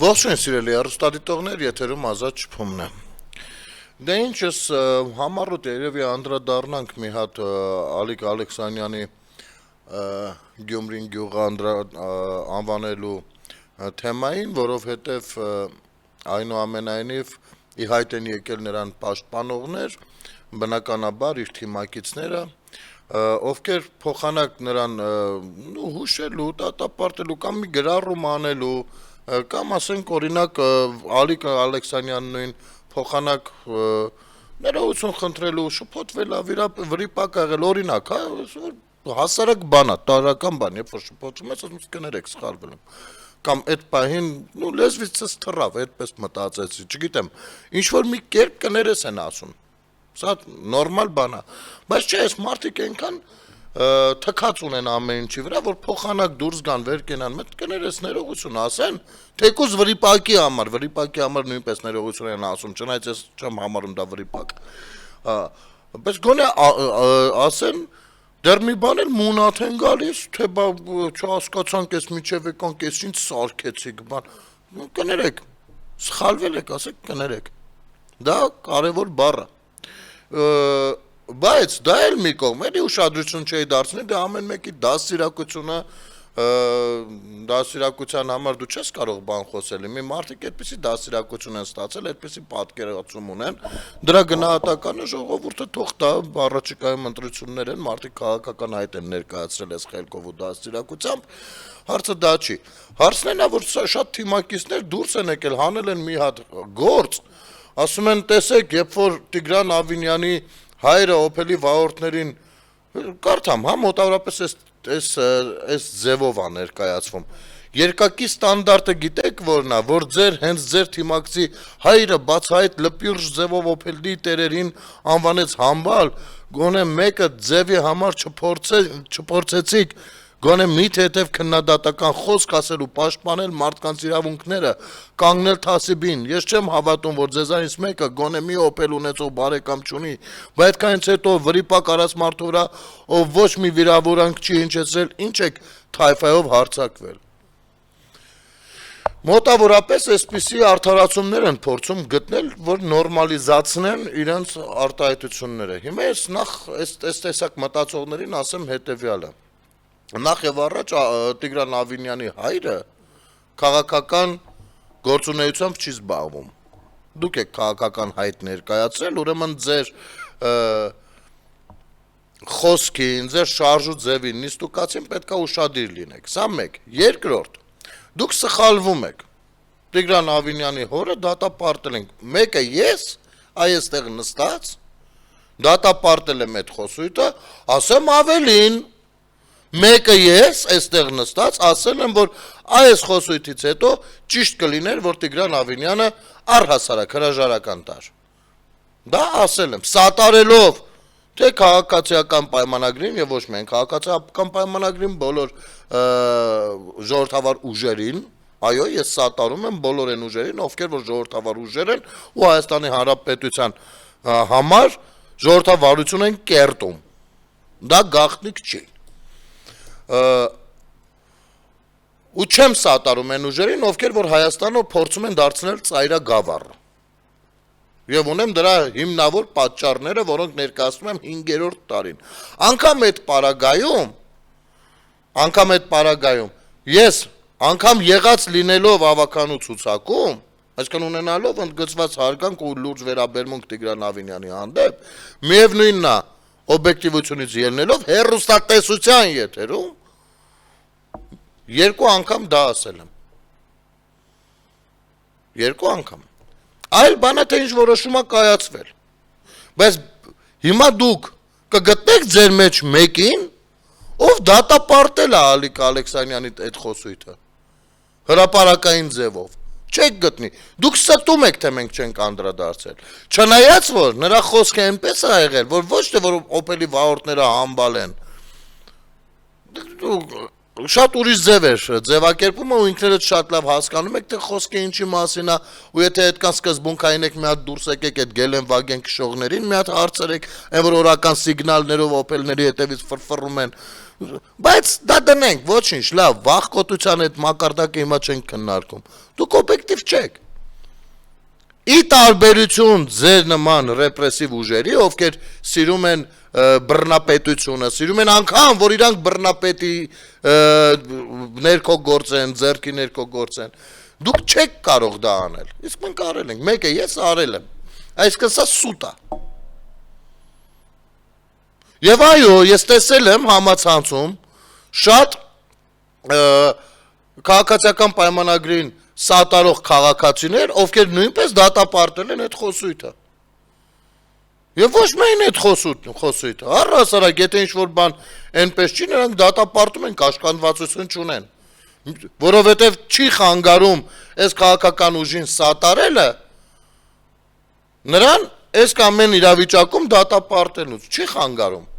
Ողջույն սիրելի հեռուստադիտողներ, եթերում Ազատ Շփումն է։ Դե ինչ ես համառոտ երևի անդրադառնանք մի հատ Ալիկ Ալեքսանյանի Գյումրին գյուղը անվանելու թեմային, որովհետև այնուամենայնիվ ի հայտ են եկել նրան պաշտպանողներ, բնականաբար իր թիմակիցները, ովքեր փոխանակ նրան հուշելու, դատապարտելու կամ մի գրառում անելու կամ ասենք օրինակ Ալիկ Ալեքսանյանն նույն փոխանակ ներողություն խնդրելու, շփոթվելա, վրիպակ աղել, օրինակ, հասարակ բան է, տարրական բան, երբ որ շփոթվում ես, ասում ես կներեք, սխալվել եմ, կամ այդ պահին լեզվիցս թռավ, այդպես մտածեցի, չգիտեմ, ինչ-որ մի կերպ կներես են ասում, սա նորմալ բան է, բայց չէ, այս մարդիկ այնքան թքած ունեն ամեն ինչի վրա, որ փոխանակ դուրս գան, վեր կենան, մեծ կներես ներողություն ասեն, թեկուզ վրիպակի համար նույնպես ներողություն են ասում, չնայած ես չեմ համարում դա վրիպակ, բայց գոնե ասեն, դեռ մի բան էլ մունատ են գալիս, թե բա չհասկացանք ես միջև եկանք, ես ինչ սարքեցիք, կներեք, սխալվել եք, ասեք կներեք, դա կարևոր բառ է, բայց դա էլ մի կողմ, էլի ուշադրություն չէի դարձնի, դա ամեն մեկի դասիրակության համար դու չես կարող բան խոսել, մի մարդիկ այդպիսի դասիրակություն են ստացել, այդպիսի պատկերացում ունեն, դրա գնահատականը ժողովուրդը թող տա, առաջիկայում ընտրություններ են, մարդիկ քաղաքական հայտ են ներկայացրել այս խելքով ու դասիրակությամբ, հարցը դա չի, հարցն են, որ շատ թիմակիցներ դուրս են եկել, հանել են մի հատ գործ, ասում են տեսեք, երբ որ Տիգրան Ավինյանի հայրը օփելի վաղորդներին կարդամ, մոտավորապես այս ձևով է ներկայացվում, երկակի ստանդարտը գիտեք որն է, որ հենց ձեր թիմակցի հայրը բացահայտ լպիրժ ձևով օփելի տերերին անվանեց համբալ, գոնե մեկը ձևի համար չփորձեցիք, գոնե միթե հետև քննադատական խոսք ասել ու պաշտպանել մարդկանց իրավունքները, կանգնել թասիբին, ես չեմ հավատում, որ ձեզանից մեկը գոնե մի օփել ունեցող բարեկամ չունի, բայց այդքանից հետո վրիպակ արած մարդու վրա, ով ոչ մի վիրավորանք չի հնչեցրել, ինչ եք թայֆայով հարձակվել։ Մոտավորապես այսպիսի արդարացումներ են փորձում գտնել, որ նորմալիզացնեն իրենց արտահայտությունները։ Հիմա ես նախ այս տեսակ մտածողներին ասեմ հետևյալը։ Նախ եւ առաջ Տիգրան Ավինյանի հայրը քաղաքական գործունեությամբ չի զբաղվում։ Դուք եք քաղաքական հայտ ներկայացրել, ուրեմն ձեր խոսքին, ձեր շարժու ձևին, նիստուկացին պետքա ուշադիր լինեք։ Սա մեկ։ Երկրորդ, դուք սխալվում եք։ Տիգրան Ավինյանի հորը դատապարտել ենք։ Մեկը ես, այստեղ նստած, դատապարտել եմ այդ խոսույթը, ասեմ ավելին, մեկը ես, այստեղ նստած, ասել եմ, որ այս խոսույթից հետո ճիշտ կլիներ, որ Տիգրան Ավինյանը առհասարակ հրաժարական տար։ Դա ասել եմ, սատարելով թե քաղաքացիական պայմանագրին եւ ոչ միայն քաղաքացիական պայմանագրին, բոլոր ժողովրդավար ուժերին, այո, ես սատարում եմ բոլոր այն ուժերին, ովքեր որ ժողովրդավար ուժեր են ու Հայաստանի Հանրապետության համար ժողովրդավարություն են կերտում։ Դա գաղտնիք չի։ Ու չեմ սատարում այն ուժերին, ովքեր որ Հայաստանը փորձում են դարձնել ծայրագավառ։ Եվ ունեմ դրա հիմնավոր պատճառները, որոնք ներկայացնում եմ 5-րդ տարին։ Անկամ այդ պարագայում ես անգամ եղած լինելով ավականու ցուցակում, այսինքն ունենալով ընդգծված հարգանք ու լուրջ վերաբերմունք Տիգրան Ավինյանի հանդեպ, միևնույնն է օբյեկտիվությունից ելնելով հեռուստատեսության եթերում երկու անգամ դա ասել եմ։ Երկու անգամ։ Այլ բան է թե ինչ որոշում է կայացվել։ Բայց հիմա դուք կգտնեք ձեր մեջ մեկին, ով դատապարտել է Ալիկ Ալեքսանյանի այդ խոսույթը հրապարակային ձևով։ Չեք գտնի։ Դուք ստում եք, թե մենք չենք անդրադարձել։ Չնայած որ նրա խոսքը այնպես է եղել, որ ոչ թե որ օփելի վաղորդները համբալ են։ շատ ուրիշ ձև էր ձևակերպումը ու ինքներդ շատ լավ հասկանում եք թե խոսքը ինչի մասին է ու եթե այդքան սկզբունքային եք մի հատ դուրս եկեք այդ գելեն վագեն քշողներին մի հատ հարցրեք այն որ օրական սիգնալներով օպելների հետևից ֆրֆռում են բայց դա դնենք ոչինչ լավ վախկոտության այդ մակարդակը հիմա չենք քննարկում դուք օբյեկտիվ չեք ի տարբերություն ձեր նման ռեպրեսիվ ուժերի ովքեր սիրում են բռնապետությունը, սիրում են անգամ, որ իրանք բռնապետի ներքո գործեն, ձեռքի ներքո գործեն, դուք չեք կարող դա անել, իսկ մենք արել ենք, մեկը ես արել եմ, այսինքն սա սուտ է, և այո, ես տեսել եմ համացանցում շատ քաղաքացիական պայմանագրին սատարող քաղաքացիներ, ովքեր նույնպես դատապարտել են այդ խոսույթը Եվ ոչ միայն այդ խոսույթը, առհասարակ, եթե ինչ-որ բան այնպես չի, նրանք դատապարտում են, կաշկանդվածություն չունեն, որովհետև չի խանգարում այս քաղաքական ուժին սատարելը, նրան այս կամ այն իրավիճակում դատապարտելուց, չի խանգարում։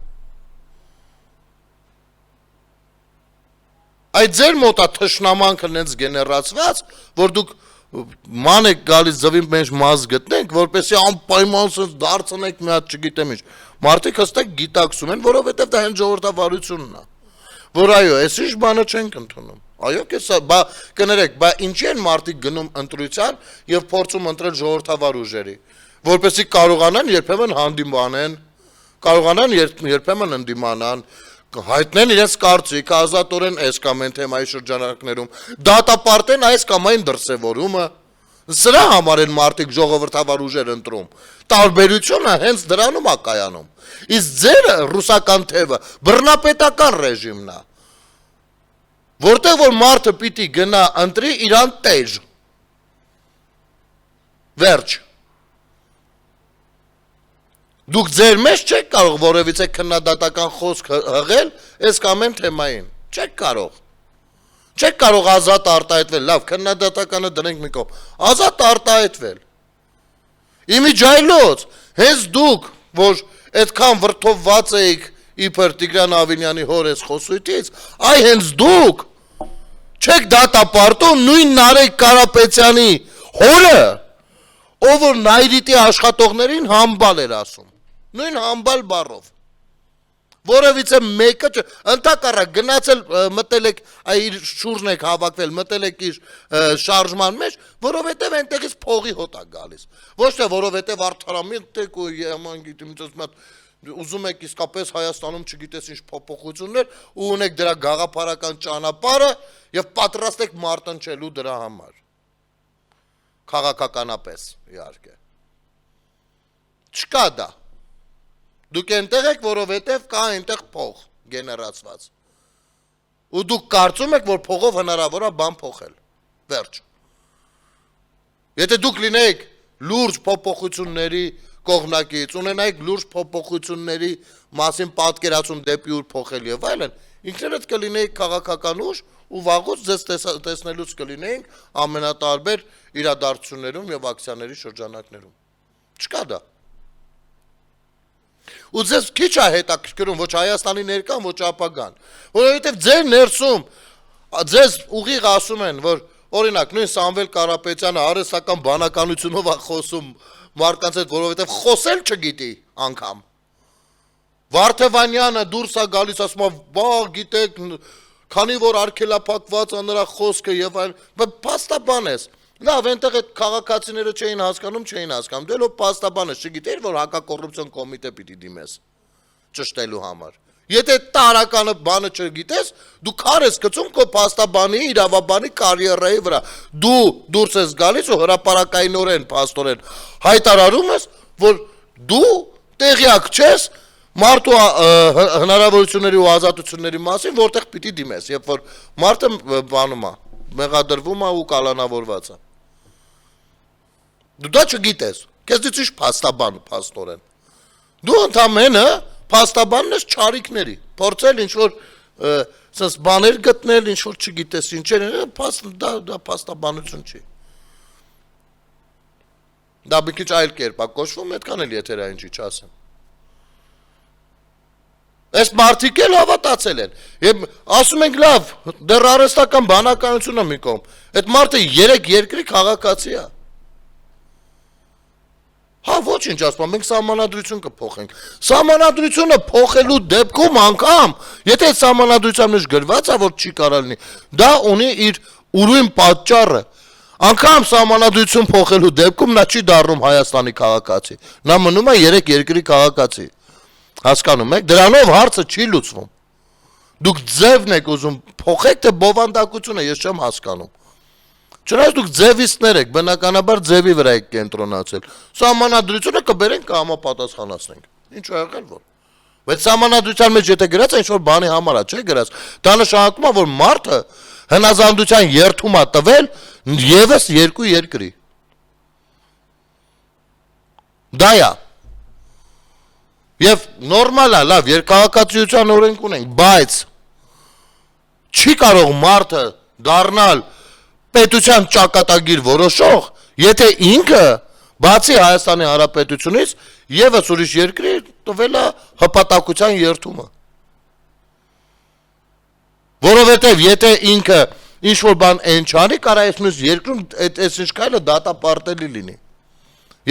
Այդ ձեր մոտ է թշնամանքը նենց գեներացված, որ դուք ման եք գալիս ձվի մեջ մազ գտնենք, որպեսզի անպայման սենց դարձնեք մի հատ չգիտեմ ինչ։ Մարդիկ հստակ գիտակցում են, որովհետև դա հենց ժողովրդավարությունն է։ Որ այո, այս ինչ բանը չենք ընդունում։ Այո, կներեք, բա ինչի են մարդիկ գնում ընտրության եւ փորձում ընտրել ժողովրդավար ուժերի, որպեսզի կարողանան երբեմն հանդիմանեն, կարողանան երբեմն ընդդիմանան, հայտնեն իրենց կարծիքը ազատորեն այս կամ այն թեմայի շրջանակներում, դատապարտեն այս կամ այն դրսևորումը, սրա համար են մարդիկ ժողովրդավար ուժեր ընտրում, տարբերությունը հենց դրանում է կայանում, իսկ ձերը ռուսական թևը բռնապետական ռեժիմն է, որտեղ որ մարդը պիտի գնա ընտրի իրան տեժ, վերջ, Դուք ձեր մեջ չեք կարող որևիցե քննադատական խոսք հղել այս կամ այն թեմային, չեք կարող, չեք կարող ազատ արտահայտվել, լավ, քննադատականը դնենք մի կողմ, ազատ արտահայտվել, իմիջայլոց, հենց դուք, որ այդքան վրդովված էիք իբր Տիգրան Ավինյանի հոր այս խոսույթից, այ հենց դուք չեք դատապարտում նույն Նարեկ Կարապետյանի հորը, ով որ Նայրիտի աշխատողներին համբալ էր ասում, նույն համբալ բառով, որևիցե մեկը, ընդհակառակ գնացել մտել եք, իր շուրջն եք հավաքվել, մտել եք իր շարժման մեջ, որովհետև այնտեղից փողի հոտ է գալիս, ոչ թե որովհետև արդարամիտ եք ու եման գիտեմ, ուզում եք իսկապես Հայաստանում չգիտես ինչ փոփոխություններ ու ունեք դրա գաղափարական ճանապարհը եւ պատրաստ եք մարտնչելու դրա համար, քաղաքականապես իհարկե, չկա դա, Դուք այնտեղ եք, որովհետև կա այնտեղ փող գեներացված։ Ու դուք կարծում եք, որ փողով հնարավոր է բան փոխել։ Վերջ։ Եթե դուք լինեիք լուրջ փոփոխությունների կողմնակից, ունենայիք լուրջ փոփոխությունների մասին պատկերացում դեպի ուր փոխել եւ այլն, ինքներդ կլինեիք քաղաքական ուժ ու վաղուց ձեզ տեսնելուց կլինեինք ամենատարբեր իրադարձություններում եւ ակցիաների շրջանակներում։ Չկա դա։ Ու ձեզ քիչ է հետաքրքրում ոչ Հայաստանի ներկան, ոչ ապագան, որովհետև ձեր ներսում ձեզ ուղիղ ասում են, որ օրինակ նույն Սամվել Կարապետյանը արհեստական բանականությունով է խոսում մարդկանց հետ, որովհետև խոսել չգիտի անգամ։ Վարդևանյանը դուրս է գալիս ասում է, բա գիտեք, քանի որ արգելափակված է նրա խոսքը եւ այլն, փաստաբան ես։ Լավ, այնտեղ այդ քաղաքացիները չէին հասկանում, դու լո փաստաբանը չգիտեիր, որ հակակոռուպցիոն կոմիտե պիտի դիմես ճշտելու համար։ Եթե տարականը բանը չգիտես, դու քար ես գցում քո փաստաբանի, իրավաբանի կարիերայի վրա։ Դու դուրս ես գալիս ու հրապարակայինորեն, փաստորեն հայտարարում ես, որ դու տեղյակ չես մարդու հնարավորությունների ու ազատությունների մասին, որտեղ պիտի դիմես, երբ որ մարդը բանում է, մեղադրվում է ու կալանավորված է։ Դու դա չգիտես, քեզից ինչ փաստաբան փաստորեն։ Դու ընդամենը փաստաբանն ես չարիքների, փորձել ինչ-որ սենց բաներ գտնել, ինչ-որ չգիտես ինչեր, դա փաստաբանություն չի։ Դա մի քիչ այլ կերպ է կոչվում, այդքան էլ եթերային չի չասեմ։ Այս մարդիկ էլ հավատացել են։ Եվ ասում ենք լավ, դեռ արհեստական բանականությունը մի կողմ։ Այդ մարդը 3 երկրի քաղաքացի է։ Հա ոչինչ ասում, մենք սահմանադրություն կփոխենք։ Սահմանադրությունը փոխելու դեպքում անգամ, եթե այդ սահմանադրության մեջ գրված է, որ չի կարա լինի, դա ունի իր ուրույն պատճառը։ Անգամ սահմանադրություն փոխելու դեպքում նա չի դառնում Հայաստանի քաղաքացի։ Նա մնում է 3 երկրի քաղաքացի։ Հասկանում եք, դրանով հարցը չի լուծվում։ Դուք ձևն եք ուզում փոխեք, թե բովանդակությունը, ես չեմ հասկանում։ Չնայած դուք ձևիստներ եք, բնականաբար ձևի վրա եք կենտրոնացել։ Սահմանադրությունը կբերենք կհամապատասխանացնենք։ Ինչ ա եղել որ։ Բայց սահմանադրության մեջ եթե գրած է ինչ-որ բանի համար է, չէ՞ գրած։ Դա նշանակում է, որ մարդը հնազանդության երթում է տվել եւս 2 երկրի։ Դա է։ Եվ նորմալ է, լավ, երկհաղաքացիության օրենք ունենք, բայց չի կարող մարդը դառնալ պետության ճակատագիր որոշող, եթե ինքը բացի Հայաստանի Հանրապետությունից եւս ուրիշ երկրի տվել է հպատակության երթումը։ Որովհետեւ եթե ինքը ինչ որ բան այն չանի, կարա այս մյուս երկրում այս ինչ կայլը դատապարտելի լինի։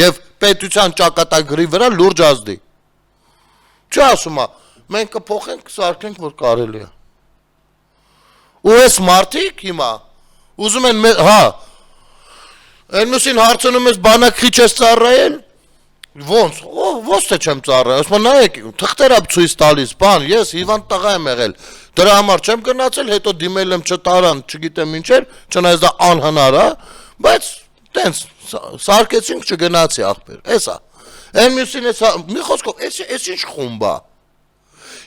Եվ պետության ճակատագրի վրա լուրջ ազդի։ Չի ասում է, մենք կփոխենք, սարքենք, որ կարելի է։ Ու այս մարդիկ հիմա ուզում են, հա, այն մյուսին հարցնում ես բանակ քիչ ես ծառայել, ոնց, ոնց թե չեմ ծառայել, ասում եմ նայեք, թղթեր ա ցույց տալիս, բան, ես հիվանդ տղա եմ եղել, դրա համար չեմ գնացել, հետո դիմել եմ չտարան, չգիտեմ ինչեր, չնայած դա անհնար է, բայց տենց սարքեցինք չգնացի ախպեր, էսա։ Այն մյուսին էս, մի խոսքով, էս ինչ խումբ է։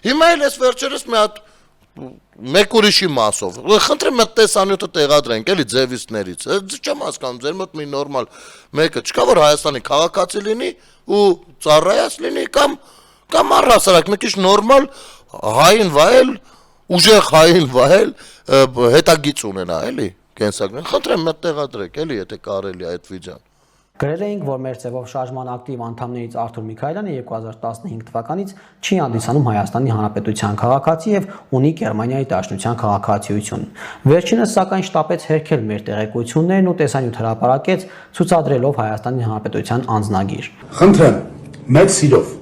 Հիմա էլ ես վերջերս մի հատ մեկ ուրիշի մասով։ Խնդրեմ այդ տեսանյութը տեղադրենք, էլի ձևիստներից։ Չեմ հասկանում, ձեր մոտ մի նորմալ մեկը չկա, որ Հայաստանի քաղաքացի լինի ու ծառայած լինի կամ առհասարակ մի քիչ նորմալ հային վայել, ուժեղ հային վայել, հետագիծ ունենա, էլի, կենսագրեն։ Խնդրեմ այդ տեղադրեք, էլի, եթե կարելի է այդ վիդեոն։ Գրել էինք, որ մեր ձևով շարժման ակտիվ անդամներից Արթուր Միքայելյանը 2015 թվականից չի հանդիսանում Հայաստանի Հանրապետության քաղաքացի եւ ունի Գերմանիայի Դաշնության քաղաքացիություն։ Վերջինս սակայն շտապեց հերքել մեր տեղեկություններն ու տեսանյութ հրապարակեց, ցուցադրելով Հայաստանի Հանրապետության անձնագիր։ Խնդրեմ, մեծ սիրով,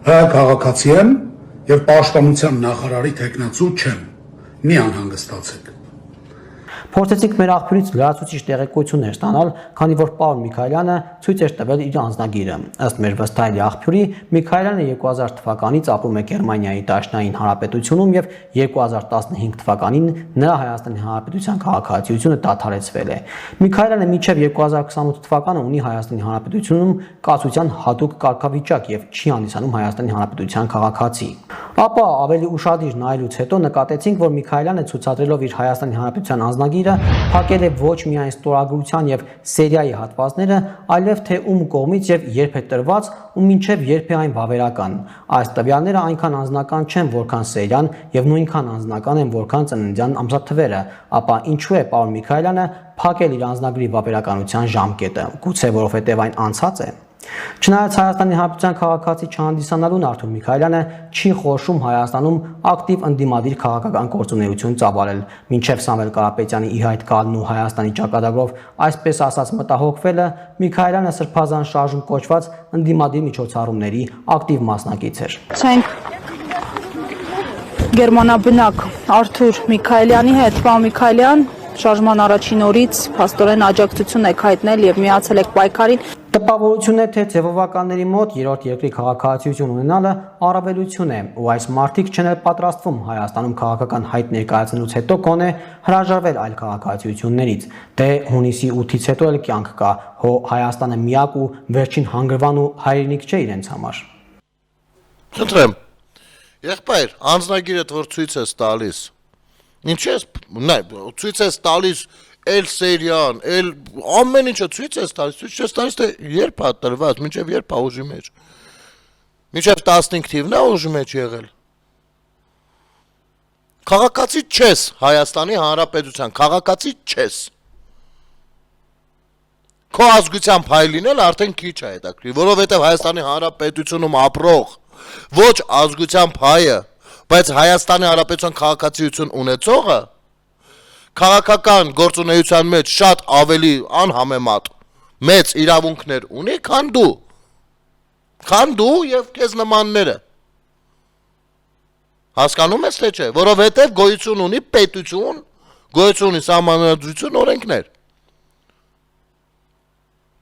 քաղաքացի եմ եւ պաշտպանության նախարարի տեխնացու չեմ։ Մի անհանգստացեք։ Փորձեցինք մեր աղբյուրից լրացուցիչ տեղեկություններ ստանալ, քանի որ պարոն Միքայելյանը ցույց էր տվել իր անձնագիրը։ Ըստ մեր վստահելի աղբյուրի, Միքայելյանը 2000 թվականից ապրում է Գերմանիայի Դաշնային Հանրապետությունում եւ 2015 թվականին նրա Հայաստանի Հանրապետության քաղաքացիությունը դադարեցվել է։ Միքայելյանը մինչև 2028 թվականը ունի Հայաստանի Հանրապետությունում կացության հատուկ կարգավիճակ եւ չի հանդիսանում Հայաստանի Հանրապետության քաղաքացի։ Ապա ավելի ուշադիր նայելուց հետո նկատեցինք, որ Միքայելյանը ցուցադրելով իր Հայաստանի Հանրապետության անձնագիրը փակել է ոչ միայն ստորագրության եւ սերիայի հատվածները, այլև թե ում կողմից եւ երբ է տրված ու մինչեւ երբ է այն վավերական։ Այս տվյալները այնքան անձնական չեն, որքան սերիան եւ նույնքան անձնական են, որքան ծննդյան ամսաթվերը, ապա ինչու է պարոն Միքայելյանը փակել իր անձնագրի վավերականության ժամկետը։ Գուցե որովհետեւ այն անցած է։ Չնայած Հայաստանի Հանրապետության քաղաքացի չհանդիսանալուն Արթուր Միքայելյանը չի խորշում Հայաստանում ակտիվ ընդդիմադիր քաղաքական գործունեություն ծավալել, մինչև Սամվել Կարապետյանի ի հայտ գալն ու Հայաստանի ճակատագրով այսպես ասած մտահոգվելը Միքայելյանը սրբազան շարժում կոչված ընդդիմադիր միջոցառումների ակտիվ մասնակից էր։ Գերմանաբնակ Արթուր Միքայելյանի հետ, պարոն Միքայելյան, շարժման առաջին օրից փաստորեն աջակցություն եք հայտնել եւ միացել եք պայքարին։ Տպավորություն է, թե ձևովականների մոտ երրորդ երկրի քաղաքացիություն ունենալը առավելություն է, ու այս մարդիկ չեն պատրաստվում Հայաստանում քաղաքական հայտ ներկայացնելուց հետո գոնե հրաժարվել այլ քաղաքացիություններից։ Դե հունիսի 8-ից հետո էլ կյանք կա, հո Հայաստանը միակ ու վերջին հանգրվան ու հայրենիք չէ իրենց համար։ Խնդրեմ, եղբայր, անձնագիրը որ ցույց ես տալիս, ինչ ես, ցույց ես տալիս էլ սերիան, էլ ամեն ինչը ցույց ես տալիս, թե երբ է տրված, մինչև երբ է ուժի մեջ։ Մինչև 15 թիվն է ուժի մեջ եղել։ Քաղաքացի չես Հայաստանի Հանրապետության, քաղաքացի չես։ Քո ազգությամբ հայ լինել արդեն քիչ է հետաքրքիր, որովհետև Հայաստանի Հանրապետությունում ապրող ոչ ազգությամբ հայը բայց Հայաստանի Հանրապետության քաղաքացիություն ունեցողը քաղաքական գործունեության մեջ շատ ավելի անհամեմատ մեծ իրավունքներ ունի, քան դու եւ քեզ նմանները։ Հասկանում ես թե չէ, որովհետեւ գոյություն ունի պետություն, գոյություն ունի սահմանադրություն, օրենքներ։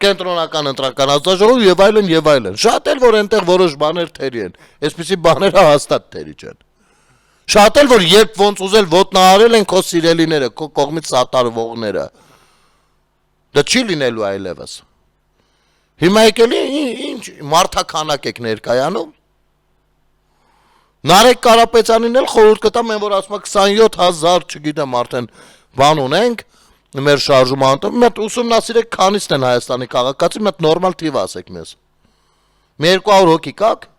Կենտրոնական ընտրական հանձնաժողով եւ այլն։ Շատ էլ որ այնտեղ որոշ բաներ թերի են, այսպիսի բաները հաստատ թերի չեն։ Շատ էլ որ երբ ոնց ուզել ոտնահարել են քո սիրելիները, քո կողմից սատարվողները։ Դա չի լինելու այլևս։ Հիմա եկել ինչ մարդաքանակ եք ներկայանում։ Նարեկ Կարապետյանին էլ խորհուրդ կտամ, են որ ասում 27000, չգիտեմ արդեն բան ունենք մեր շարժումը, մետ ուսումնասիրեք քանիսն են Հայաստանի քաղաքացի, մետ նորմալ թիվ ասեք մեզ։ Մի 200 հոգի կաք։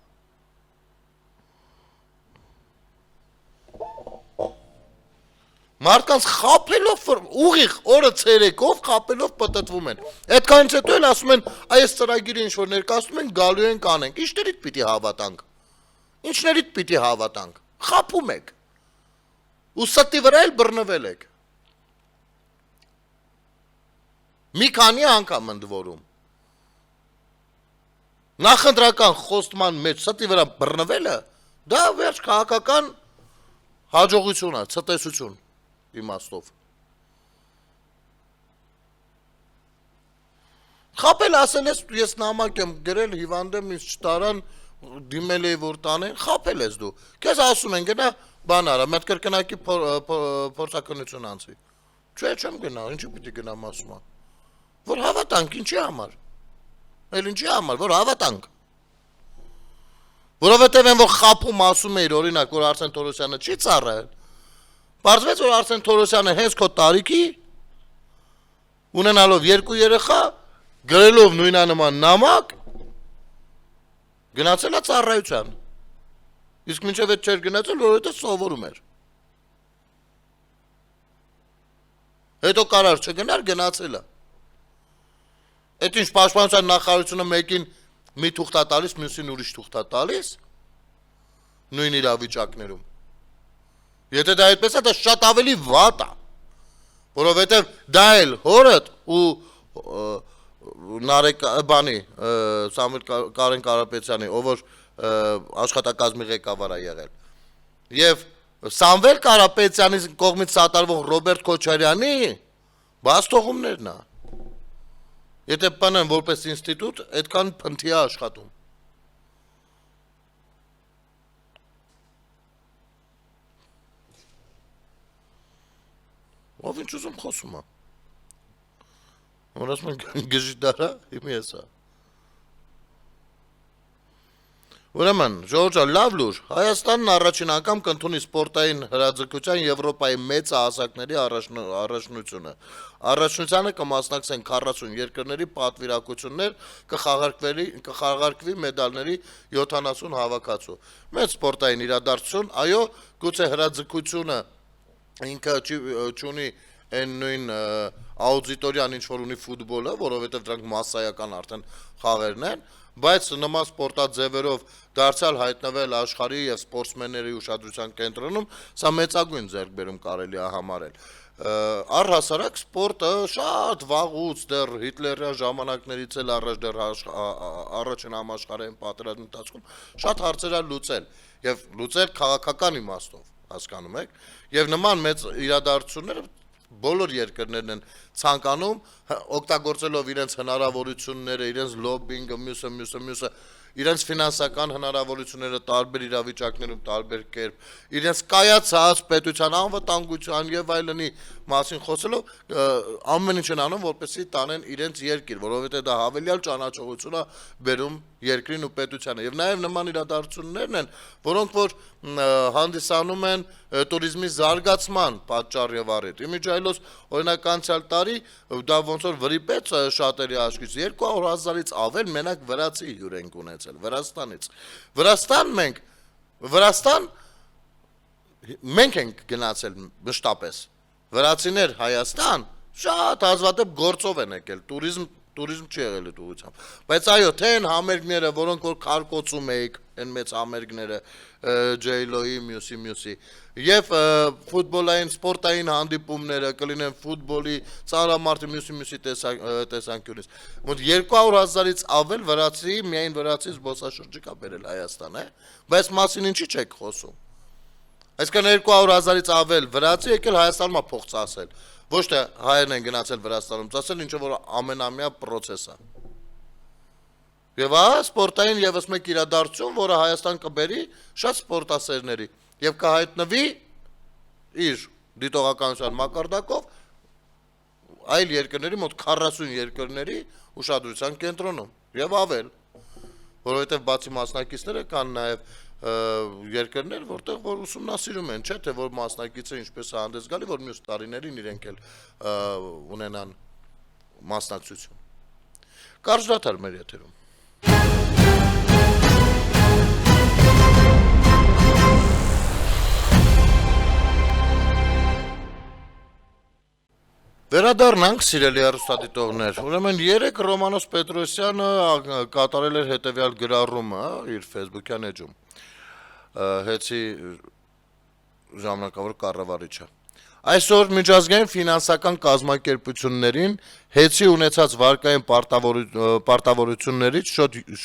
Մարդկանց խապելով ուղիղ օրը ցերեկով խապելով պատտվում են։ Այդքանից հետո էլ ասում են, այս ծրագիրը ինչ որ ներկայացնում են, գալու են կանենք։ Ինչներիդ պիտի հավատանք։ Ինչներիդ պիտի հավատանք։ Խապում եք։ Ու ստի վրա էլ բռնվել եք։ Մի քանի անգամ ընդվորում։ Նախընտրական խոստման մեջ ստի վրա բռնվելը դա վերջ քաղաքական հաջողություն է, ցտեսություն իմաստով։ Խապել ասել ես նամակ եմ գրել հիվանդեմ ինձ չտարան դիմել էի որ տանեն, խապել ես դու։ Քեզ ասում են գնա բան արա, մետ կրկնակի փորձակնություն անցի։ Չէ, չեմ գնա, ինչի պիտի գնամ ասում։ Որ հավատանք, ինչի համար։ Էլ ինչի համար, որ հավատանք։ Որովհետև են որ խապում ասում էիր օրինակ, որ Արսեն Թորոսյանը չի ծառայել։ Պարզվեց որ Արսեն Թորոսյանը հենց քո տարիքի ունենալով 2 երեխա, գրելով նույնանման նամակ գնացել է ծառայության։ Իսկ մինչև այդ չէր գնացել, որովհետև սովորում էր։ Հետո կարար չգնար, գնացել է։ Այդ ինչ պաշտպանության նախարարությունը մեկին մի թուղթ է տալիս, մյուսին ուրիշ թուղթ է տալիս նույն իրավիճակներում։ Եթե դա այդպես է, դա շատ ավելի վատ է, որովհետև դա էլ հորդ ու Նարեկ բանի Սամվել Կարեն Կարապետյանի, ով որ աշխատակազմի ղեկավար է եղել, եւ Սամվել Կարապետյանի կողմից սատարվող Ռոբերտ Քոչարյանի բաստողումներն է։ Եթե բանան որպես ինստիտուտ, այդքան փնթի է աշխատում։ Ով ինչ ուզում խոսում է։ Որ ասում են գժի դարա, հիմի էսա։ Ուրեմն, Ժողովուրդ ջան, լավ լուր, Հայաստանն առաջին անգամ կընդունի սպորտային հրաձգության Եվրոպայի մեծ հասակների առաջնությունը։ Առաջնությանը կմասնակցեն 40 երկրների պատվիրակություններ, կխաղարկվի մեդալների 70 հավաքածու։ Մեծ սպորտային իրադարձություն, այո, գուցե հրաձգությունը ինքը չունի այն նույն աուդիտորիան ինչ որ ունի ֆուտբոլը, որովհետև դրանք մասսայական արդեն խաղերն են, բայց նման սպորտաձևերով դարձյալ հայտնվել աշխարհի եւ սպորտսմենների ուշադրության կենտրոնում, սա մեծագույն ձեռքբերում կարելի է համարել։ Առհասարակ սպորտը շատ վաղուց դեռ հիտլերյան ժամանակներից էլ առաջ դեռ առաջին համաշխարհային պատերազմի ընթացքում շատ հարցեր է լուծել եւ լուծել քաղաքական իմաստով, հասկանում եք, եւ նման մեծ իրադարձությունները բոլոր երկրներն են ցանկանում օգտագործելով իրենց հնարավորությունները, իրենց լոբինգը, մյուսը, իրենց ֆինանսական հնարավորությունները տարբեր իրավիճակներում, տարբեր կերպ, իրենց կայացած պետության անվտանգության եւ այլնի մասին խոսելով ամեն ինչ են անում, որպեսզի տանեն իրենց երկիր, որովհետեւ դա հավելյալ ճանաչողություն է բերում երկրին ու պետությանը եւ նաեւ նման իրադարձություններն են, որոնք որ հանդիսանում են туриզմի զարգացման պատճառ եւ առիթ։ Իմիջայլոց օրինակ անցյալ տարի դա ոնց որ վրիպեց շատերի աչքից 200,000-ից ավել մենակ վրացի հյուր ենք ունեցել Վրաստանից։ Վրաստան մենք ենք գնացել մշտապես։ Վրացիներ Հայաստան շատ հազվադեպ գործով են եկել, туриզմ Տուրիզմ չի եղել այդ ուղղությամբ։ Բայց այո, թե այն համերգները, որոնք որ քարկոծում էիք, այն մեծ համերգները, J-Lo-ի, մյուսի, եւ ֆուտբոլային, սպորտային հանդիպումները կլինեն ֆուտբոլի, ծանրամարտի, մյուսի տեսանկյունից։ Մոտ 200,000-ից ավել վրացի, միայն վրացի զբոսաշրջիկ է բերել Հայաստան, բայց մասին ինչի չեք խոսում։ Այսինքն 200,000-ից ավել վրացի եկել Հայաստանում փող ծասել։ Ոչ թե հայերն են գնացել Վրաստանում ծասել, ինչը որ ամենամյա process է։ Եվ սպորտային եւս մեկ իրադարձություն, որը Հայաստան կբերի շատ սպորտասերների եւ կհայտնվի իր դիտողականության մակարդակով այլ երկրների մոտ 40 երկրների ուշադրության կենտրոնում եւ ավել, որովհետեւ բացի մասնակիցները կան նաեւ երկրներ, որտեղ որ ուսումնասիրում են, չէ՞ թե որ մասնակիցը ինչպես է հանդես գալի, որ մյուս տարիներին իրենք էլ ունենան մասնակցություն։ Կարճ դադար մեր եթերում։ Վերադառնանք, սիրելի հեռուստադիտողներ, ուրեմն 3 Ռոմանոս Պետրոսյանը կատարել էր հետևյալ գրառումը իր Facebook-յան էջում, հեցի ժամանակավոր կառավարիչը։ Այսօր միջազգային ֆինանսական կազմակերպություններին հեցի ունեցած վարկային պարտավորություններից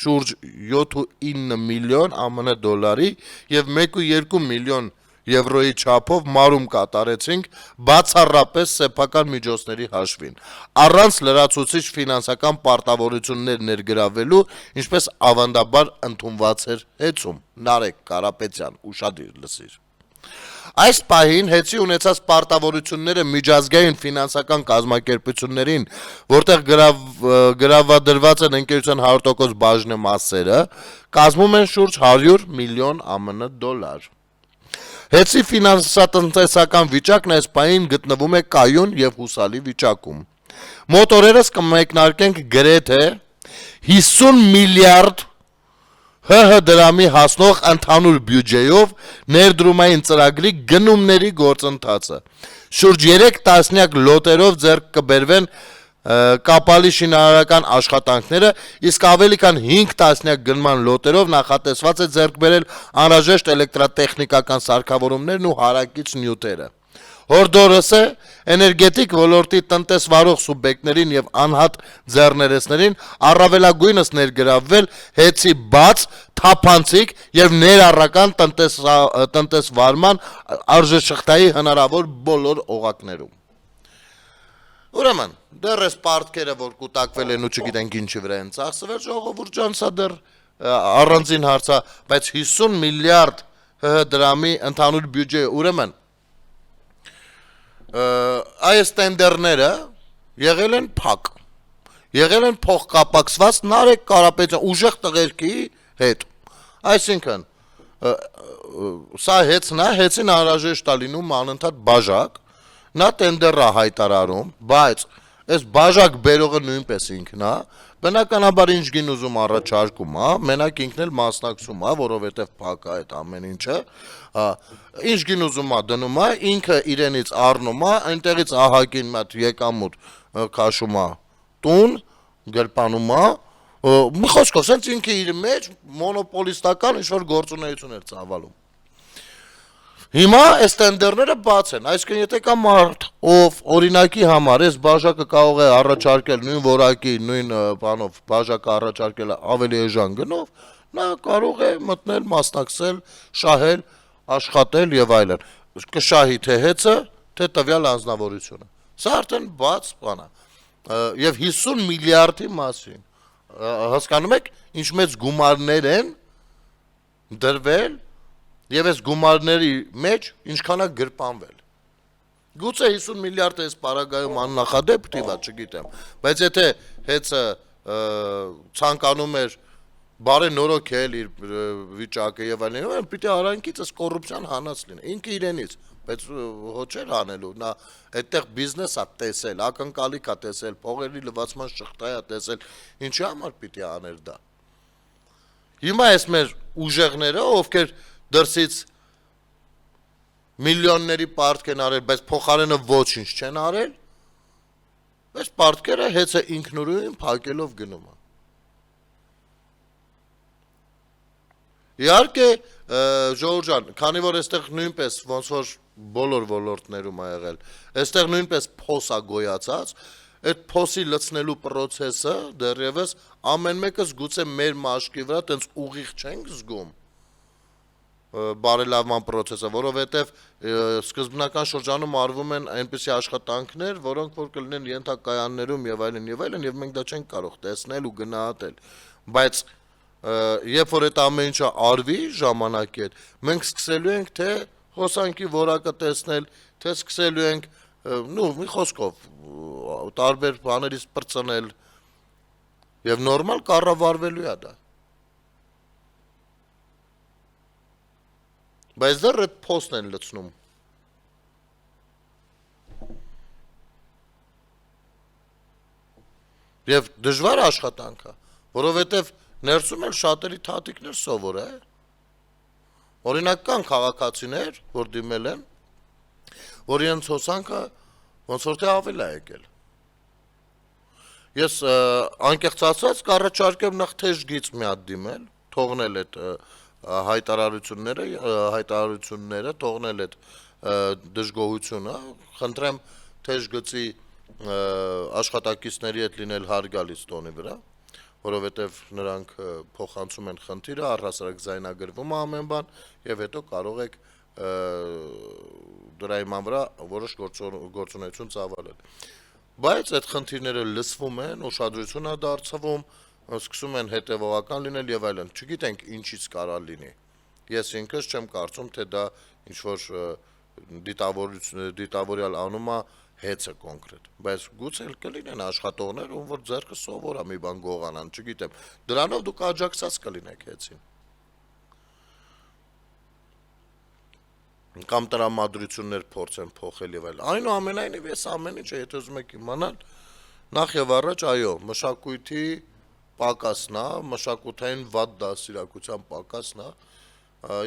շուրջ 7-9 միլիոն ԱՄՆ դոլարի եւ 1.2 միլիոն եվրոյի չափով մարում կատարեցինք բացառապես սեփական միջոցների հաշվին, առանց լրացուցիչ ֆինանսական պարտավորություններ ներգրավելու, ինչպես ավանդաբար ընդունված էր հեծում։ Նարեկ Կարապետյան, ուշադիր լսիր։ Այս պահին հեցի ունեցած պարտավորությունները միջազգային ֆինանսական կազմակերպություններին, որտեղ գրավադրված են ընկերության 100% բաժնեմասերը, կազմում են շուրջ 100 միլիոն ԱՄՆ դոլար։ Հեցի ֆինանսատնտեսական վիճակն այս պահին գտնվում է կայուն եւ հուսալի վիճակում։ Մոտ օրերս կմեկնարկենք գրեթե 50 միլիարդ ՀՀ դրամի հասնող ընդհանուր բյուջեով ներդրումային ծրագրի գնումների գործընթացը։ Շուրջ 3 տասնյակ լոտերով ձեռք կբերվեն կապալի շինարարական աշխատանքները, իսկ ավելի քան 5 տասնյակ գնման լոտերով նախատեսված է ձեռք բերել անհրաժեշտ էլեկտրատեխնիկական սարքավորումներն ու հարակից նյութերը։ Հորդորս է էներգետիկ ոլորտի տնտեսվարող սուբյեկտներին եւ անհատ ձեռներեցներին առավելագույնս ներգրավվել հեցի բաց, թափանցիկ եւ ներառական տնտեսվարման արժեշղթայի հնարավոր բոլոր օղակներում։ Ուրեմն, դեռ այս պարտքերը, որ կուտակվել են ու չգիտենք ինչի վրա են ծախսվել, ժողովուրդ ջան, սա դեռ առանձին հարց է, բայց 50 միլիարդ ՀՀ դրամի ընդհանուր բյուջե, ուրեմն այս տենդերները եղել են փակ, եղել են փոխկապակցված Նարեկ Կարապետյան ուժեղ տղերքի հետ, այսինքն սա հեծն է, հեցին անհրաժեշտ է լինում անընդհատ բաժակ, նա տենդեր է հայտարարում, բայց այս բաժակ բերողը նույնպես ինքն է, բնականաբար ինչ գին ուզում առաջարկում, մենակ ինքն էլ մասնակցում, որովհետև փակ է այդ ամեն ինչը, ինչ գին ուզում դնում, ինքը իրենից առնում, այնտեղից ահագին մատ եկամուտ քաշում տուն, գրպանում, մի խոսքով, սենց ինքը իր մեջ մոնոպոլիստական ինչ-որ գործունեություն էր ծավալում։ Հիմա այս տենդերները բաց են, այսինքն եթե կա մարդ, ով օրինակի համար այս բաժակը կարող է առաջարկել նույն որակի, նույն բանով բաժակը առաջարկել ավելի էժան գնով, նա կարող է մտնել, մասնակցել, շահել, աշխատել եւ այլն։ Կշահի թե հեծը, թե տվյալ անձնավորությունը։ Սա արդեն բաց բան է։ Եվ 50 միլիարդի մասին։ Հասկանում եք, ինչ մեծ գումարներ են դրվել եւ այս գումարների մեջ ինչքան է գրպանվել։ Գուցե 50 միլիարդ այս պարագայում աննախադեպ թիվա, չգիտեմ, բայց եթե հեծը ցանկանում էր բարենորոգել իր վիճակը եւ այլն, պիտի արանքից այս կոռուպցիան հանած լինի, ինքը իրենից, բայց ոչ էր անելու, նա այդտեղ բիզնես է տեսել, ակնկալիք է տեսել, փողերի լվացման շղթա է տեսել, ինչի համար պիտի աներ դա։ Հիմա այս մեր ուժեղները, ովքեր դրսից միլիոնների պարտք են արել, բայց փոխարենը ոչինչ չեն արել, Այս պարտքերը հեծը ինքնուրույն փակելով գնում է։ Իհարկե, Ժողովուրդ ջան, քանի որ այստեղ նույնպես ոնց որ բոլոր ոլորտներում ա եղել, այստեղ նույնպես փոս ա գոյացած, այդ փոսի լցնելու process-ը դեռևս ամեն մեկս գուցե մեր մաշկի վրա տենց ուղիղ չենք զգում բարելավման process-ը, որովհետև սկզբնական շրջանում արվում են այնպիսի աշխատանքներ, որոնք որ կլինեն ենթակայաններում եւ այլն, եւ մենք դա չենք կարող տեսնել ու գնահատել, բայց երբ որ այդ ամեն ինչը արվի ժամանակի հետ, մենք սկսելու ենք թե հոսանքի որակը տեսնել, թե սկսելու ենք, մի խոսքով, տարբեր բաներից պրծնել եւ նորմալ կառավարվելու է դա։ Բայց դեռ այդ փոստն են լցնում։ Եվ դժվար աշխատանք է, որովհետեւ ներսում էլ շատերի թաթիկներ սովոր է։ Օրինակ կան քաղաքացիներ, որ դիմել են, որ իրենց հոսանքը ոնց որ թե ավել է եկել։ Ես անկեղծացած կառաջարկեմ նախ թեժ գիծ մի հատ դիմել, թողնել այդ հայտարարությունները, թողնել այդ դժգոհությունը, խնդրեմ թեժ գծի աշխատակիցների հետ լինել հարգալից տոնի վրա, որովհետև նրանք փոխանցում են խնդիրը, առհասարակ զայնագրվում է ամեն բան, եւ հետո կարող եք դրա իման վրա որոշ գործունեություն ծավալել։ Բայց այդ խնդիրները լսվում են, ուշադրություն է դարձվում, սկսում են հետևողական լինել եւ այլն։ Չգիտենք ինչից կարա լինի։ Ես ինքս չեմ կարծում, թե դա ինչ-որ դիտավորյալ անումը հեծը կոնկրետ, բայց գուցե էլ կլինեն աշխատողներ, ում որ ձեռքը սովոր է մի բան գողանան, չգիտեմ, դրանով դուք աջակցած կլինեք հեծին։ Կամ տրամադրություններ փորձեն փոխել եւ այլ։ Այնուամենայնիվ ես ամեն ինչը եթե ուզում եք իմանալ, նախ եւ առաջ այո, մշակույթի պակասն է, մշակութային վատ դաստիարակության պակասն է։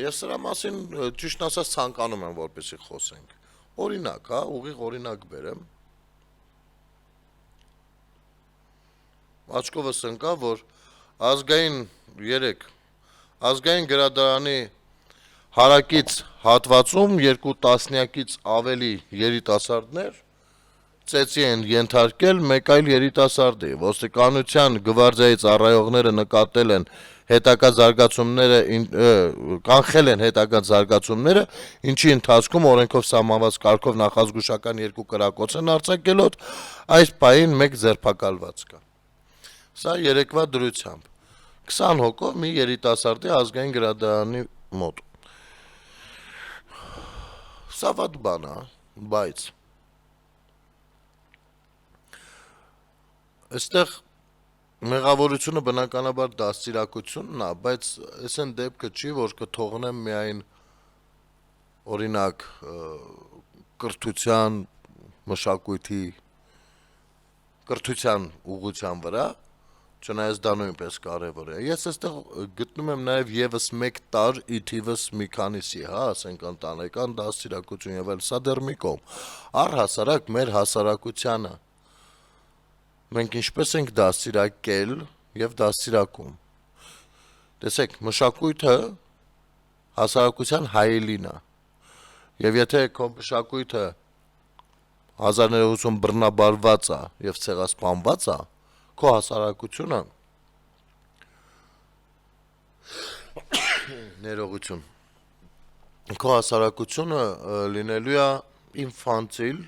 Ես սրա մասին ճիշտ ասած ցանկանում եմ որպեսզի խոսենք։ Օրինակ, հա, ուղիղ օրինակ բերեմ։ Աչքովս ընկա, որ ազգային գրադարանի հարակից հատվածում 2 տասնյակից ավելի երիտասարդներ ծեծի են ենթարկել մեկ այլ երիտասարդի։ Ոստիկանության գվարդիայի ծառայողները նկատել են հետագա զարգացումները, կանխել են հետագա զարգացումները, ինչի ընթացքում օրենքով սահմանված կարգով նախազգուշական 2 կրակոց են արձակելով, այս պահին 1 ձերբակալված կա։ Սա երեկվա դրությամբ 20 հոգով մի երիտասարդի ազգային գրադարանի մոտ։ Սա վատ բան է, բայց այստեղ մեղավորությունը բնականաբար դաստիարակությունն է, բայց այս են դեպքը չի, որ կթողնեմ միայն օրինակ կրթության, մշակույթի, կրթության ուղղության վրա, չնայած դա նույնպես կարևոր է։ Ես այստեղ գտնում եմ նաև եւս 1 տար ի թիվս մի քանիսի, հա, ասենք ընտանեկան դաստիարակություն եւ այլ, սա դեռ մի կողմ։ Առհասարակ մեր հասարակությանը մենք ինչպես ենք դաստիարակել եւ դաստիարակում։ Տեսեք, մշակույթը հասարակության հայելին է։ Եվ եթե քո մշակույթը 1980 բռնաբարված է եւ ցեղասպանված է, քո հասարակությունը ներողություն։ Քո հասարակությունը լինելու է ինֆանտիլ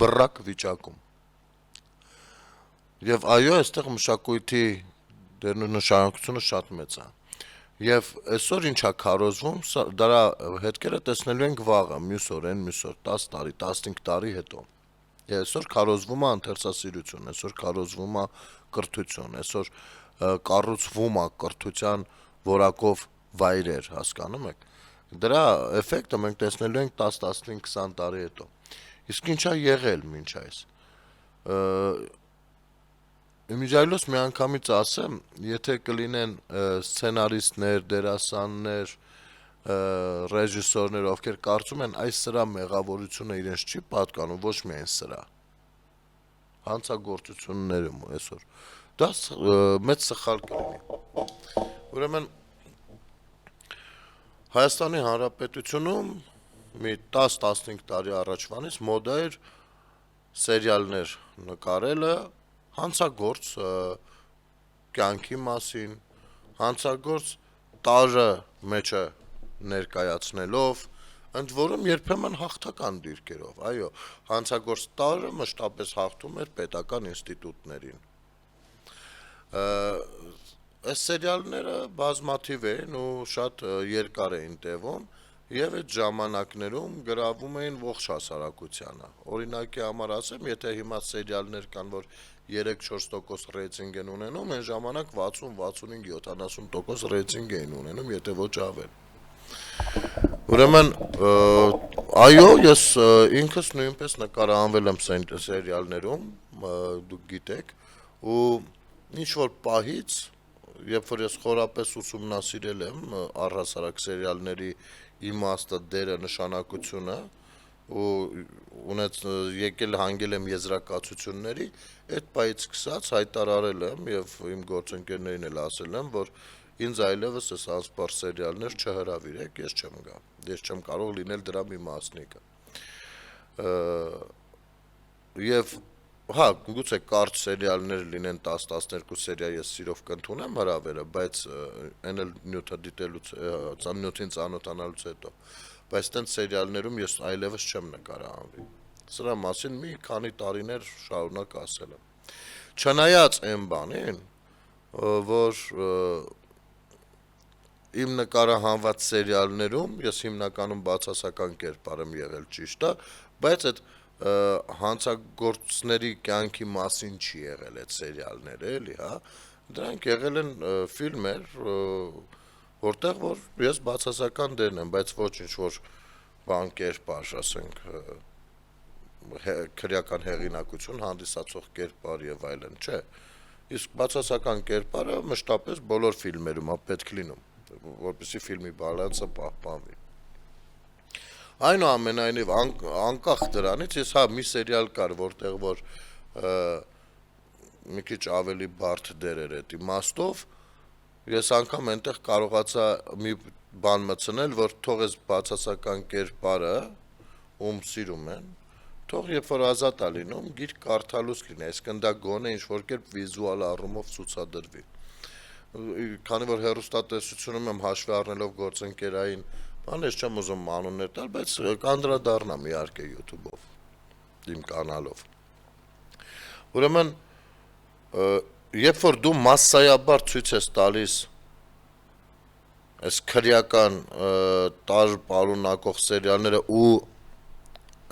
բռակ վիճակում։ Եվ այո, այստեղ մշակույթի նշանակությունը շատ մեծ է։ Եվ այսօր ինչա քարոզվում, դրա հետքերը տեսնելու ենք վաղը, մյուս օր, 10 տարի, 15 տարի հետո։ Եվ այսօր քարոզվում է ընթերցասիրություն, այսօր քարոզվում է կրթություն, այսօր կառուցվում է կրթության որակով վայրեր, հասկանում եք։ Դրա էֆեկտը մենք տեսնելու ենք 10, 15, 20 տարի հետո։ Իսկ ինչա եղել մինչ այս։ Իմիջայլոց մի անգամից ասեմ, եթե կլինեն սցենարիստներ, դերասաններ, ռեժիսորներ, ովքեր կարծում են այս սրա մեղավորությունը իրենց չի պատկանում, ոչ միայն սրա, հանցագործություններում այսօր։ Դա մեծ սխալ կլինի։ Ուրեմն Հայաստանի Հանրապետությունում մի 10-15 տարի առաջվանից մոդա էր սերիալներ նկարելը հանցագործ կյանքի մասին, հանցագործ տարը մեջը ներկայացնելով, ընդ որում երբեմն հաղթական դիրքերով, այո, հանցագործ տարը մշտապես հաղթում էր պետական ինստիտուտներին։ Այս սերիալները բազմաթիվ էին ու շատ երկար էին տևում եւ այդ ժամանակներում գրավում էին ողջ հասարակությանը։ Օրինակի համար ասեմ, եթե հիմա սերիալներ կան, որ 3-4% ռեյտինգ են ունենում, այն ժամանակ 60-65-70% ռեյտինգ էին ունենում, եթե ոչ ավել։ Ուրեմն այո, ես ինքս նույնպես նկարահանվել եմ սերիալներում, դուք գիտեք, ու ինչ որ պահից, երբ որ ես խորապես ուսումնասիրել եմ առհասարակ սերիալների իմաստը, դերը, նշանակությունը ու եկել հանգել եմ եզրակացությունների, այդ պահից սկսած հայտարարել եմ եւ իմ գործընկերներին էլ ասել եմ, որ ինձ այլևս այս անսպար սերիալներ չհրավիրեք, ես չեմ գա, ես չեմ կարող լինել դրա մի մասնիկը։ Եվ հա, գուցե կարճ սերիալներ լինեն 10-12 սերիա ես սիրով կընդունեմ հրավերը, բայց այն էլ նյութը դիտելուց, նյութին ծանոթանալուց հետո, բայց տենց սերիալներում ես այլևս չեմ նկարահանվի։ Սրա մասին մի քանի տարիներ շարունակ ասել եմ։ Չնայած այն բանին, որ իմ նկարահանված սերիալներում ես հիմնականում բացասական կերպար եմ եղել, ճիշտ է, բայց այդ հանցագործների կյանքի մասին չի եղել այդ սերիալները, էլի, հա, դրանք եղել են ֆիլմեր, որտեղ որ ես բացասական դերն եմ, բայց ոչ ինչ որ բան կերպար, ասենք, քրեական հեղինակություն հանդիսացող կերպար եւ այլն, չէ։ Իսկ բացասական կերպարը մշտապես բոլոր ֆիլմերում է պետք լինում, որպեսզի ֆիլմի բալանսը պահպանվի։ Այնուամենայնիվ անկախ դրանից ես հա մի սերիալ կար, որտեղ որ մի քիչ ավելի բարդ դեր էր այդ իմաստով, ես անգամ այնտեղ կարողացա մի բան մտցնել, որ թող էս բացասական կերպարը, ում սիրում են, թող երբ որ ազատ է լինում, գիրք կարդալուց լինի, այսինքն դա գոնե ինչ որ կերպ վիզուալ առումով ցուցադրվի։ Քանի որ հեռուստատեսությունում եմ հաշվի առնելով գործընկերային բան, ես չեմ ուզում անուններ տալ, բայց կանդրադառնամ իհարկե YouTube-ով, իմ կանալով։ Ուրեմն, երբ որ դու մասսայաբար ցույց ես տալիս այս քրեական տար պարունակող սերիալները ու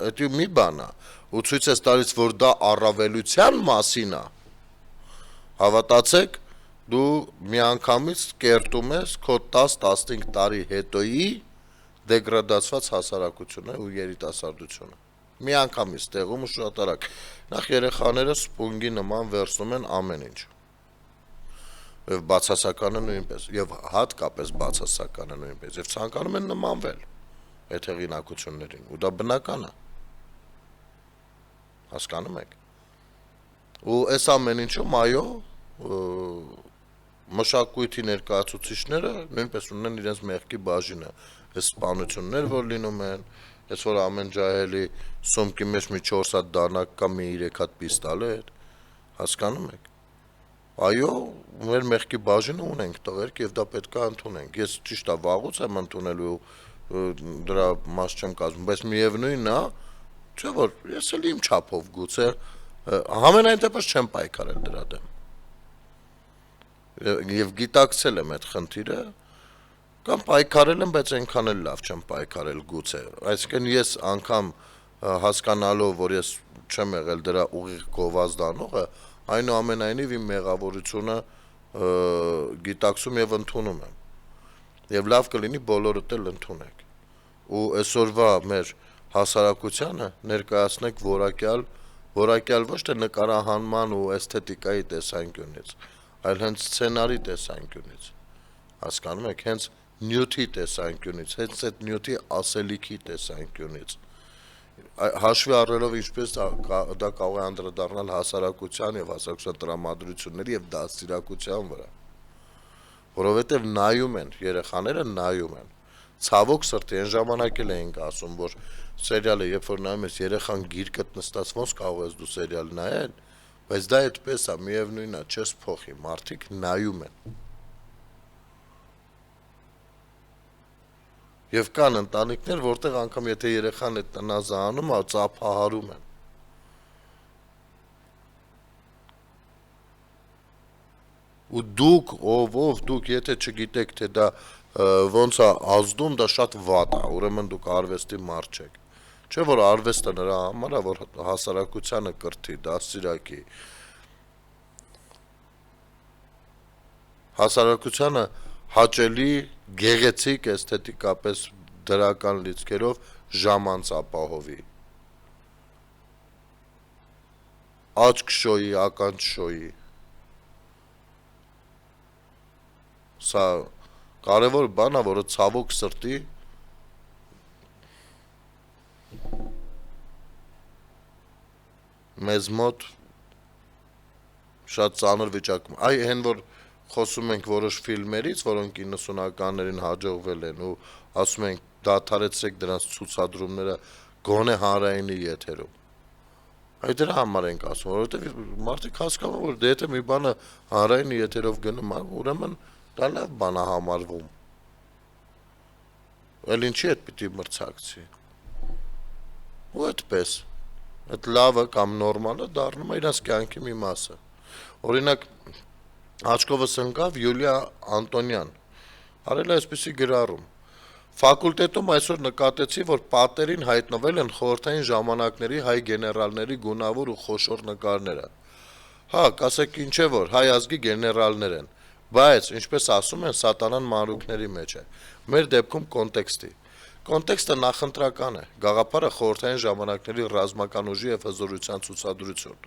դա մի բան է, ու ցույց ես տալիս, որ դա առավելության մասին է, հավատացեք, դու միանգամից կերտում ես քո 10-15 տարի հետոյի դեգրադացված հասարակությունը ու երիտասարդությունը։ Միանգամից տեղում ու շատ արագ։ Նախ երեխաները սպունգի նման վերցնում են ամեն ինչ։ Եվ բացասականը նույնպես, եւ հատկապես բացասականը նույնպես, եւ ցանկանում են նմանվել այդ հեղինակություններին, ու դա բնական է։ Հասկանում եք։ Ու այս ամեն ինչում, այո, մշակույթի ներկայացուցիչները նույնպես ունեն իրենց մեղքի բաժինը, այս սպանություններ, որ լինում են, այս որ ամեն ջահելի սոմկի մեջ մի 4 հատ դանակ կա, մի 3 հատ պիստոլետ, հասկանում եք։ Այո, մեր մեղքի բաժինը ունենք տղերք եւ դա պետք է ընդունենք։ Ես ճիշտ է վաղուց եմ ընդունելու դրա մաս չեմ կազմում, բայց միևնույնն է, չէ՞ որ ես էլ իմ չափով գուցե համենայն դեպս չեմ պայքարել դրա դեմ։ Եվ գիտակցել եմ այդ խնդիրը, կամ պայքարել եմ, բայց այնքան էլ լավ չեմ պայքարել գուցե։ Այսինքն ես անգամ հասկանալով, որ ես չեմ եղել դրա ուղիղ գովազդանողը, այնուամենայնիվ իմ մեղավորությունը գիտակցում եւ ընդունում եմ։ Եվ լավ կլինի բոլորդ էլ ընդունեք։ Ու այսօրվա մեր հասարակությանը ներկայացնեք որակյալ ոչ թե նկարահանման ու էսթետիկայի տեսանկյունից, այլ հենց սցենարի տեսանկյունից։ Հասկանում եք, հենց նյութի տեսանկյունից, հենց այդ նյութի ասելիքի տեսանկյունից։ հաշվի առնելով ինչպես դա կարող է անդրադառնալ հասարակության եւ հասարակության տրամադրությունների եւ դաստիարակության վրա, որովհետեւ նայում են երեխաները նայում են, ցավոք սրտի այն ժամանակ էլ էինք ասում, որ սերիալը երբ որ նայում ես երեխան գիրկդ նստած ոնց կարող ես դու սերիալ նայել, բայց դա այդպես է, միևնույնն է, չես փոխի, մարդիկ նայում են։ Եվ կան ընտանիքներ, որտեղ անգամ եթե երեխան այդ տնազը անում, ծափահարում են։ Ու դուք, դուք եթե չգիտեք, թե դա ոնց է ազդում, դա շատ վատ է, ուրեմն դուք արվեստի մարդ չեք։ Չէ՞ որ արվեստը նրա համար է, որ հասարակությանը կրթի, դաստիարակի։ Հասարակությանը հաճելի, գեղեցիկ, էսթետիկապես դրական լիցքերով ժամանց ապահովի։ Աչք շոյի, ականջ շոյի։ Սա կարևոր բան է, որը ցավոք սրտի մեզ մոտ շատ ծանր վիճակում։ Այ հեն որ խոսում ենք որոշ ֆիլմերից, որոնք 90-ականներին հաջողվել են ու ասում ենք դադարեցրեք դրանց ցուցադրումները գոնե հանրայինի եթերում։ Այ դրա համար ենք ասում, որովհետև մարդիկ հասկանում որ դե եթե մի բանը հանրայինի եթերով գնում է, ուրեմն դա լավ բան է համարվում։ Էլ ինչի այդ պիտի մրցակցի։ Ու այդպես, այդ լավը կամ նորմալը դառնում է իրաց կյանքի մի մասը։ Օրինակ աչքովս ընկավ Յուլիա Անտոնյան, արել է այսպիսի գրառում. Ֆակուլտետում այսօր նկատեցի, որ պատերին հայտնվել են խորհրդային ժամանակների հայ գեներալների գունավոր ու խոշոր նկարները։ Հա, կասեք ինչ է որ, հայ ազգի գեներալներ են, բայց, ինչպես ասում են, սատանան մանրուքների մեջ է, մեր դեպքում կոնտեքստի։ Կոնտեքստը նախընտրական է, գաղափարը խորհրդային ժամանակների ռազմական ուժի եւ հզորության ցուցադրություն։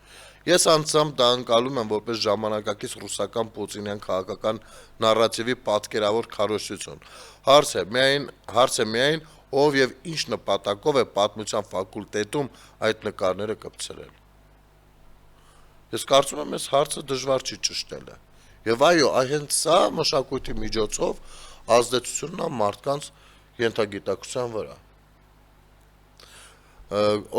Ես անձամբ դա ընկալում եմ որպես ժամանակակից ռուսական պուտինյան քաղաքական նարատիվի պատկերավոր քարոզություն։ Հարց է միայն ով եւ ինչ նպատակով է պատմության ֆակուլտետում այդ նկարները կպցրել։ Ես կարծում եմ, այս հարցը դժվար չի ճշտելը։ Եվ այո, հենց սա մշակույթի միջոցով ազդեցությունն է մարդկանց ենթագիտակցության վրա։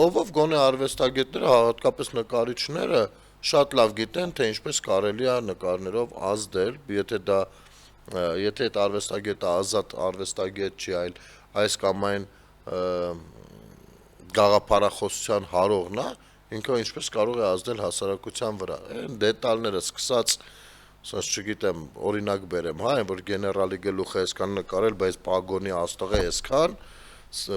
Ով գոնե արվեստագետները, հատկապես նկարիչները շատ լավ գիտեն, թե ինչպես կարելի է նկարներով ազդել, եթե այդ արվեստագետը ազատ արվեստագետ չի, այլ այս կամ այն գաղափարախոսության հարողն է, ինքը ինչպես կարող է ազդել հասարակության վրա։ Այն դետալները սկսած ասած չգիտեմ, օրինակ բերեմ, հա, որ գեներալի գլուխը այսքան նկարել, բայց պագոնի աստղը այսքան,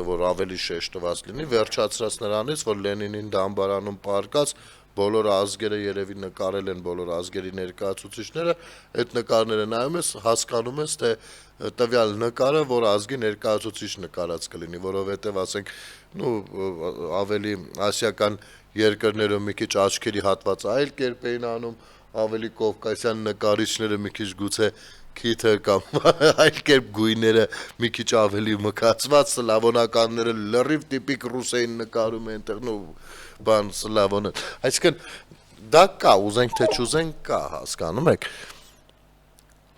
որ ավելի շեշտված լինի, վերջացրած նրանից, որ Լենինին դամբարանում պարկած բոլոր ազգերը երևի նկարել են բոլոր ազգերի ներկայացուցիչները, այդ նկարները նայում ես, հասկանում ես, թե տվյալ նկարը, որ ազգի ներկայացուցիչ նկարած կլինի, որովհետև ասենք, ավելի ասիական երկրներում մի քիչ աչքերի հատվածը այլ կերպ էին անում, ավելի կովկասյան նկարիչները մի քիչ գուցե քիթը կամ այլ կերպ գույները մի քիչ ավելի մկացված, սլավոնականները լրիվ տիպիկ ռուս էին նկարում այնտեղ, բան սլավոնը։ Այսինքն դա կա, ուզենք թե չուզենք կա, հասկանում եք։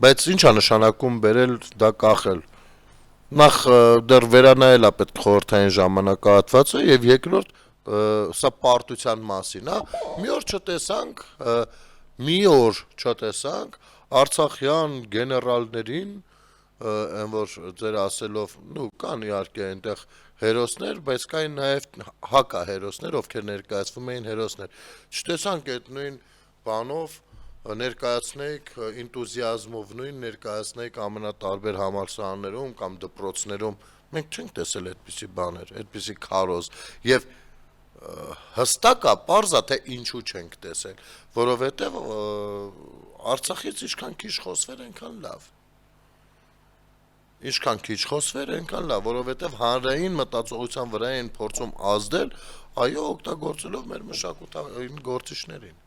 Բայց ինչ է նշանակում բերել դա կախել։ Նախ դեռ վերանայել է պետք խորհրդային ժամանակահատվածը եւ երկրորդ սա պարտության մասին, հա։ Մի օր չտեսանք Արցախյան գեներալներին, այն որ ձեր ասելով, կան իհարկե այնտեղ հերոսներ, բայց կային նաև հակա հերոսներ, ովքեր ներկայացվում էին հերոսներ։ Չտեսանք այդ նույն բանով ներկայացնեիք ինտուզիազմով նույն ներկայացնեիք ամենատարբեր համալսարաններում կամ դպրոցներում։ Մենք չենք տեսել այդպիսի բաներ, այդպիսի քարոզ եւ հստակ է, պարզ է, թե ինչու չենք տեսել, որովհետև Արցախից ինչքան քիչ խոսվեր, այնքան լավ։ Ինչքան քիչ խոսվեր, այնքան լավ, որովհետև հանրային մտածողության վրա են փորձում ազդել, այո, օգտագործելով մեր մշակութային գործիչներին։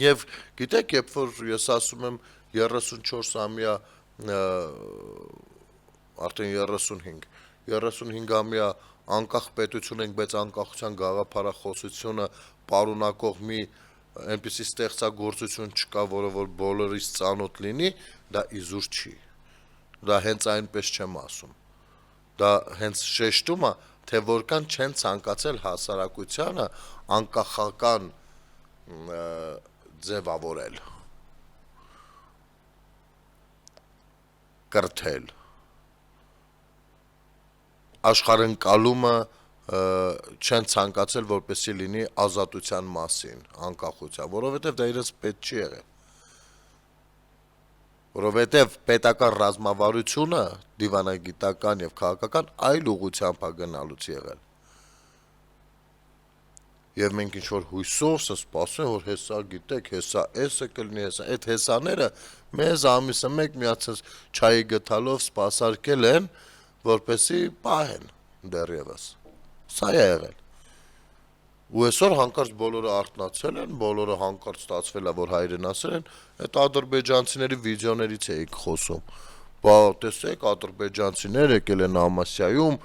Եվ գիտեք, երբ որ ես ասում եմ 34-ամյա, արդեն 35 35-ամյա անկախ պետություն ենք, բայց անկախության գաղափարախոսությունը պարունակող մի այնպիսի ստեղծագործություն չկա, որը որ բոլորից ծանոթ լինի, դա իզուր չի։ Դա հենց այնպես չեմ ասում։ Դա հենց շեշտում է, թե որքան չեն ցանկացել հասարակությանը անկախական ձևավորել, կրթել։ Աշխարհընկալումը չեն ցանկացել, որպեսզի լինի ազատության մասին, անկախության, որովհետև դա իրենց պետք չի եղել։ Որովհետև պետական ռազմավարությունը դիվանագիտական եւ քաղաքական այլ ուղղությամբ է գնալուց եղել։ Եվ մենք ինչ-որ հույսով սպասում, որ հեսա գիտեք, հեսա էսը կլինի, հեսա, այդ հեսաները մեզ ամիսը մեկ միացած չայի գթալով սպասարկել են, որպեսի պահեն դեռևս։ Սա է եղել։ Ու այսօր հանկարծ բոլորը արթնացել են, բոլորը հանկարծ ստացվել է, որ հայրենասեր են, այդ ադրբեջանցիների վիդեոներից էիք խոսում։ Բա տեսեք, ադրբեջանցիներ եկել են Ամասիայում,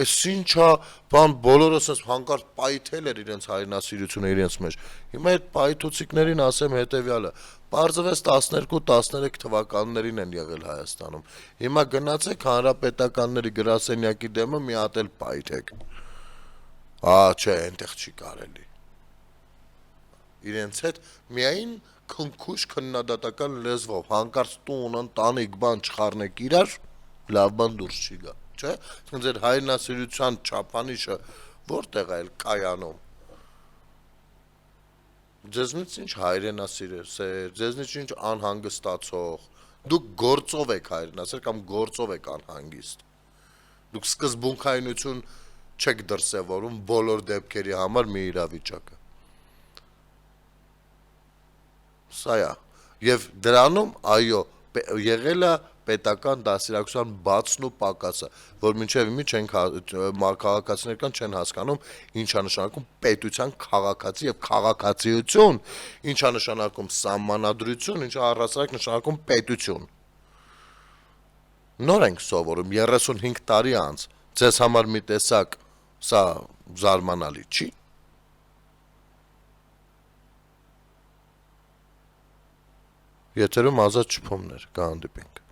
այս ինչա, բան բոլորս հանկարծ պայթել էր իրենց հայրենասիրությունը իրենց մեջ։ Հիմա այդ պայթուցիկներին ասեմ հետեւյալը. Պարզվեց 12-13 թվականներին են եղել Հայաստանում։ Հիմա գնացեք հանրապետականների գրասենյակի դեմը մի հատ էլ պայթեք։ Չէ, այնտեղ չի կարելի։ Իրենց հետ միայն քնքուշ քննադատական լեզվով հանկարծ տուն ընտանիք բան չխառնեք իրար, լավ բան դուրս չի գա, չէ՞։ Իսկ ձեր հայրենասիրության չափանիշը որտեղ է կայանում։ Ձեզնից ինչ հայրենասիրեր, ձեզնից ինչ անհանգստացող։ Դուք գործով եք հայրենասեր կամ գործով եք անհանգիստ։ Դուք սկզբունքայնություն չեք դրսևորում բոլոր դեպքերի համար մի իրավիճակը։ Սա է։ Եվ դրանում, այո, եղել է պետական դասիրակության բացն ու պակասը, որ մինչև իմի քաղաքացիներ չեն հասկանում ինչա նշանակում պետության քաղաքացի եւ քաղաքացիություն, ինչա նշանակում սահմանադրություն, ինչա առհասարակ նշանակում պետություն։ Նոր ենք սովորում 35 տարի անց, ձեզ համար մի տեսակ սա զարմանալի չի։ Եթերում Ազատ շփումներ, կհանդիպենք։